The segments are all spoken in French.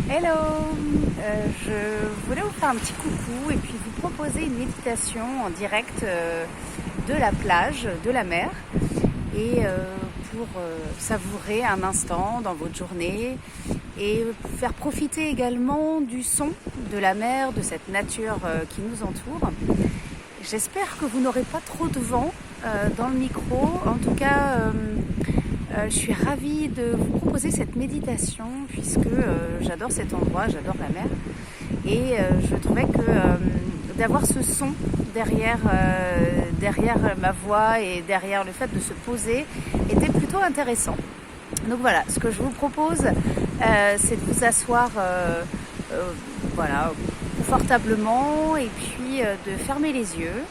Hello, je voulais vous faire un petit coucou et puis vous proposer une méditation en direct de la plage, de la mer et pour savourer un instant dans votre journée et faire profiter également du son de la mer, de cette nature qui nous entoure. J'espère que vous n'aurez pas trop de vent dans le micro. En tout cas, je suis ravie de vous proposer cette méditation puisque j'adore cet endroit, j'adore la mer. Et je trouvais que d'avoir ce son derrière ma voix et derrière le fait de se poser était plutôt intéressant. Donc voilà, ce que je vous propose, c'est de vous asseoir confortablement et puis de fermer les yeux.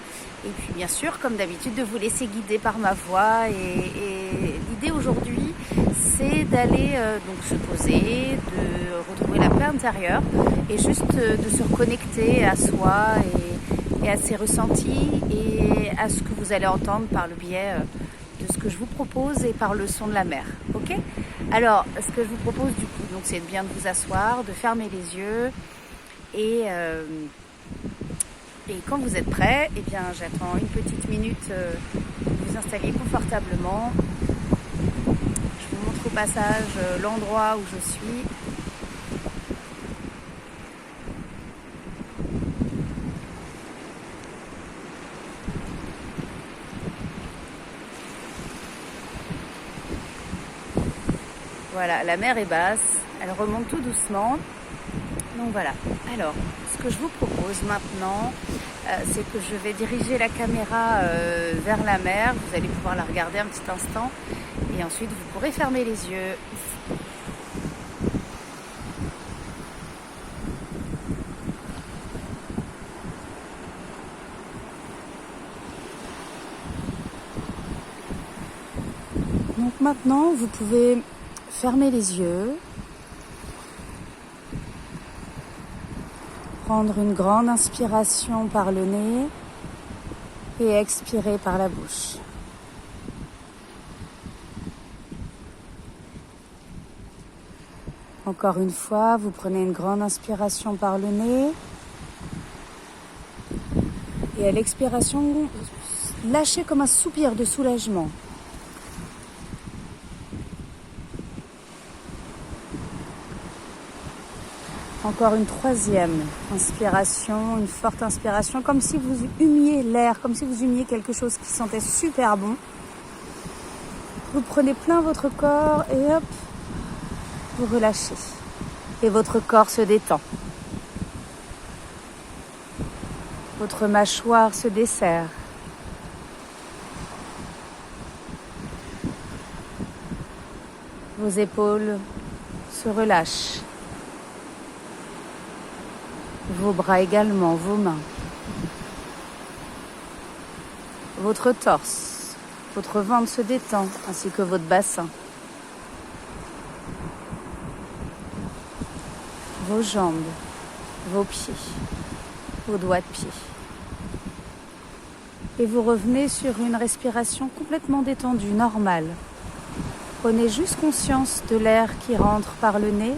Et puis bien sûr, comme d'habitude, de vous laisser guider par ma voix. Et l'idée aujourd'hui, c'est d'aller donc se poser, de retrouver la paix intérieure et juste de se reconnecter à soi et à ses ressentis et à ce que vous allez entendre par le biais de ce que je vous propose et par le son de la mer. Ok ? Alors, ce que je vous propose du coup, donc, c'est bien de vous asseoir, de fermer les yeux et quand vous êtes prêts, eh bien, j'attends une petite minute pour vous installer confortablement. Je vous montre au passage l'endroit où je suis. Voilà, la mer est basse, elle remonte tout doucement. Donc voilà. Alors, ce que je vous propose maintenant, c'est que je vais diriger la caméra vers la mer. Vous allez pouvoir la regarder un petit instant. Et ensuite, vous pourrez fermer les yeux. Donc maintenant, vous pouvez fermer les yeux. Prendre une grande inspiration par le nez et expirer par la bouche. Encore une fois, vous prenez une grande inspiration par le nez et à l'expiration, lâchez comme un soupir de soulagement. Encore une troisième inspiration, une forte inspiration, comme si vous humiez l'air, comme si vous humiez quelque chose qui sentait super bon. Vous prenez plein votre corps et hop, vous relâchez. Et votre corps se détend. Votre mâchoire se desserre. Vos épaules se relâchent. Vos bras également, vos mains. Votre torse, votre ventre se détend, ainsi que votre bassin. Vos jambes, vos pieds, vos doigts de pied. Et vous revenez sur une respiration complètement détendue, normale. Prenez juste conscience de l'air qui rentre par le nez,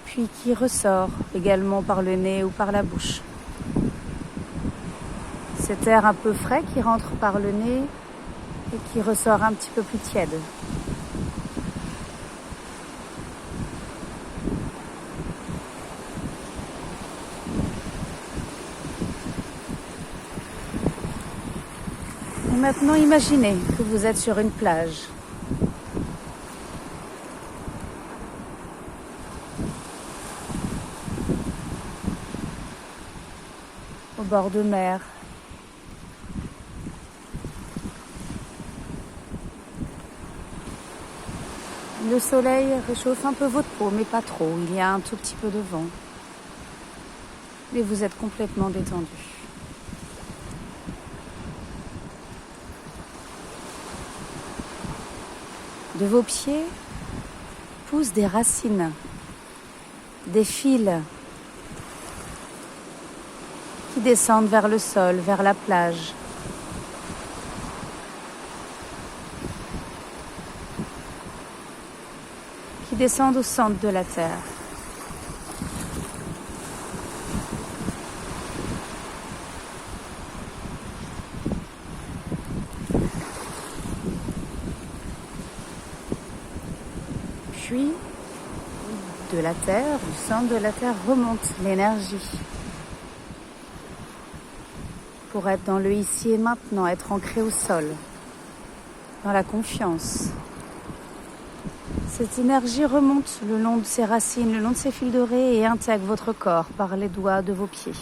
puis qui ressort également par le nez ou par la bouche. Cet air un peu frais qui rentre par le nez et qui ressort un petit peu plus tiède. Et maintenant, imaginez que vous êtes sur une plage. Au bord de mer. Le soleil réchauffe un peu votre peau, mais pas trop. Il y a un tout petit peu de vent. Mais vous êtes complètement détendu. De vos pieds poussent des racines, des fils qui descendent vers le sol, vers la plage. descendent au centre de la Terre. Puis, de la Terre, du centre de la Terre, remonte l'énergie pour être dans le ici et maintenant, être ancré au sol, dans la confiance. Cette énergie remonte le long de ses racines, le long de ses fils dorés et intègre votre corps par les doigts de vos pieds.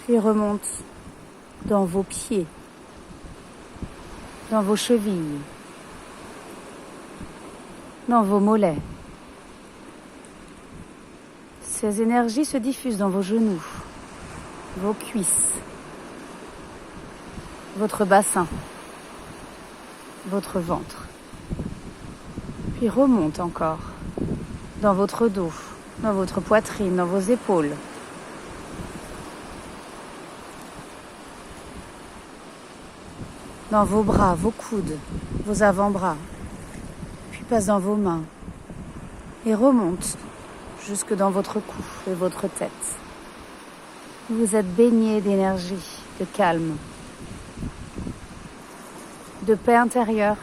Puis remonte dans vos pieds, dans vos chevilles, dans vos mollets. Ces énergies se diffusent dans vos genoux, vos cuisses, votre bassin, votre ventre. Puis remonte encore dans votre dos, dans votre poitrine, dans vos épaules. Dans vos bras, vos coudes, vos avant-bras. Puis passe dans vos mains et remonte jusque dans votre cou et votre tête. Vous êtes baigné d'énergie, de calme, de paix intérieure.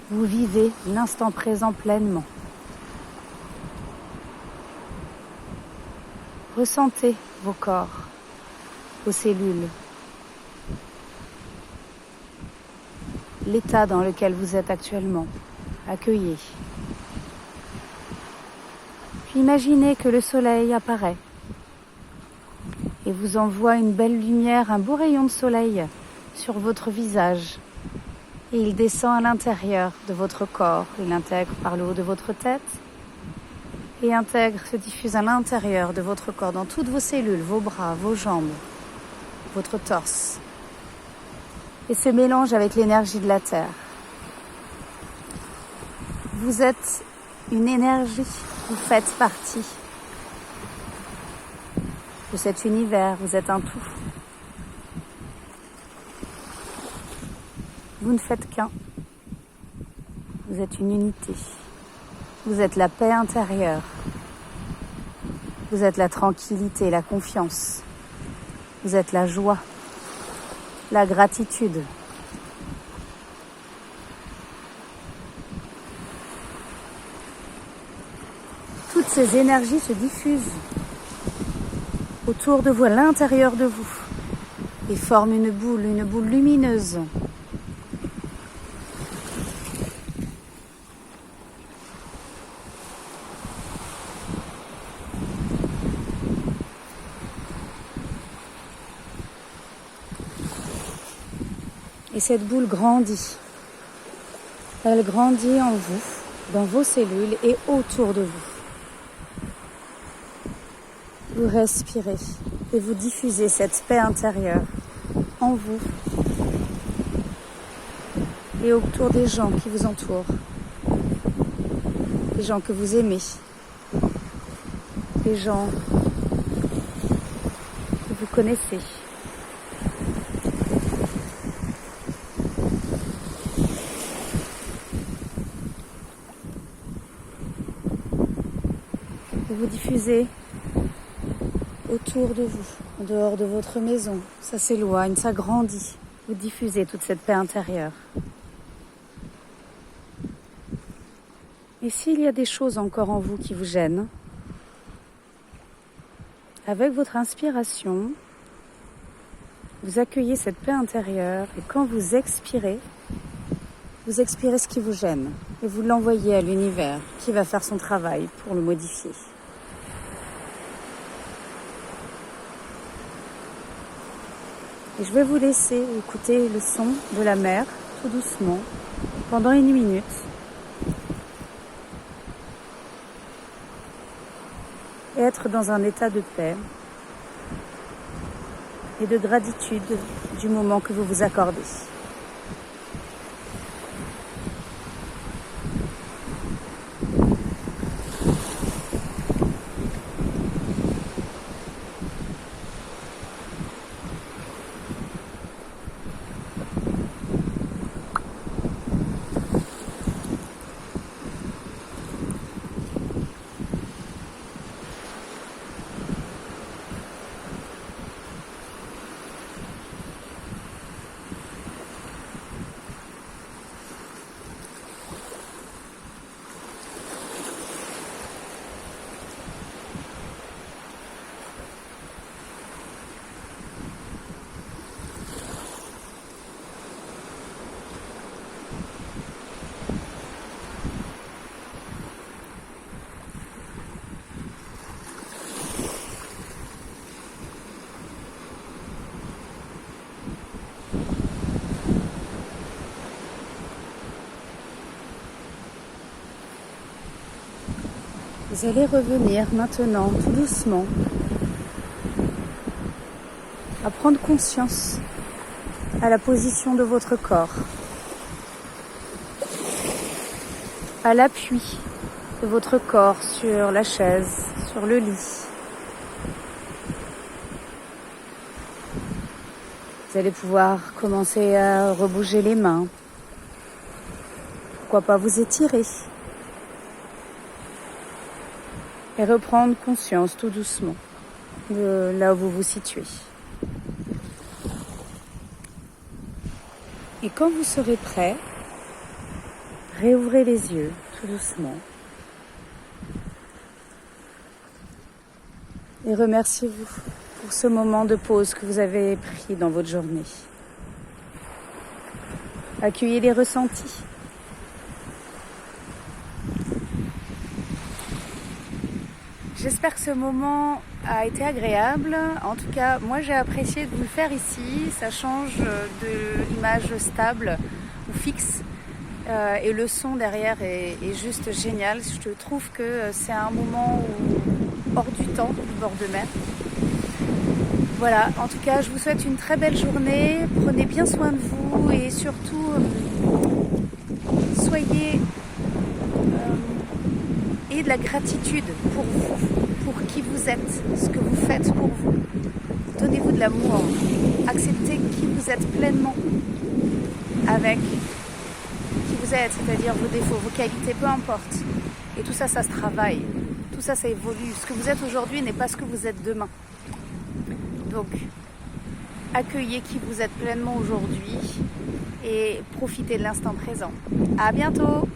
Vous vivez l'instant présent pleinement. Ressentez vos corps, vos cellules, l'état dans lequel vous êtes actuellement. Accueillez. Puis imaginez que le soleil apparaît et vous envoie une belle lumière, un beau rayon de soleil sur votre visage. Et il descend à l'intérieur de votre corps. Il intègre par le haut de votre tête et se diffuse à l'intérieur de votre corps, dans toutes vos cellules, vos bras, vos jambes, votre torse. Et se mélange avec l'énergie de la Terre. Vous êtes une énergie, vous faites partie de cet univers, vous êtes un tout. Vous ne faites qu'un. Vous êtes une unité. Vous êtes la paix intérieure. Vous êtes la tranquillité, la confiance. Vous êtes la joie, la gratitude. Toutes ces énergies se diffusent autour de vous, à l'intérieur de vous, et forment une boule lumineuse. Et cette boule grandit. Elle grandit en vous, dans vos cellules et autour de vous. Vous respirez et vous diffusez cette paix intérieure en vous et autour des gens qui vous entourent, les gens que vous aimez, les gens que vous connaissez. Vous diffusez autour de vous, en dehors de votre maison. Ça s'éloigne, ça grandit. Vous diffusez toute cette paix intérieure. Et s'il y a des choses encore en vous qui vous gênent, avec votre inspiration, vous accueillez cette paix intérieure et quand vous expirez ce qui vous gêne et vous l'envoyez à l'univers qui va faire son travail pour le modifier. Et je vais vous laisser écouter le son de la mer, tout doucement, pendant 1 minute. Et être dans un état de paix et de gratitude du moment que vous vous accordez. Vous allez revenir maintenant, tout doucement, à prendre conscience à la position de votre corps, à l'appui de votre corps sur la chaise, sur le lit. Vous allez pouvoir commencer à rebouger les mains. Pourquoi pas vous étirer et reprendre conscience tout doucement de là où vous vous situez. Et quand vous serez prêt, réouvrez les yeux tout doucement et remerciez-vous pour ce moment de pause que vous avez pris dans votre journée. Accueillez les ressentis. J'espère que ce moment a été agréable. En tout cas, moi j'ai apprécié de vous le faire ici. Ça change de l'image stable ou fixe. Et le son derrière est juste génial. Je trouve que c'est un moment hors du temps, du bord de mer. Voilà, en tout cas, je vous souhaite une très belle journée. Prenez bien soin de vous et surtout, soyez... ayez de la gratitude pour vous, pour qui vous êtes, ce que vous faites pour vous. Donnez-vous de l'amour. Acceptez qui vous êtes pleinement avec qui vous êtes, c'est-à-dire vos défauts, vos qualités, peu importe. Et tout ça, ça se travaille. Tout ça, ça évolue. Ce que vous êtes aujourd'hui n'est pas ce que vous êtes demain. Donc, accueillez qui vous êtes pleinement aujourd'hui et profitez de l'instant présent. À bientôt!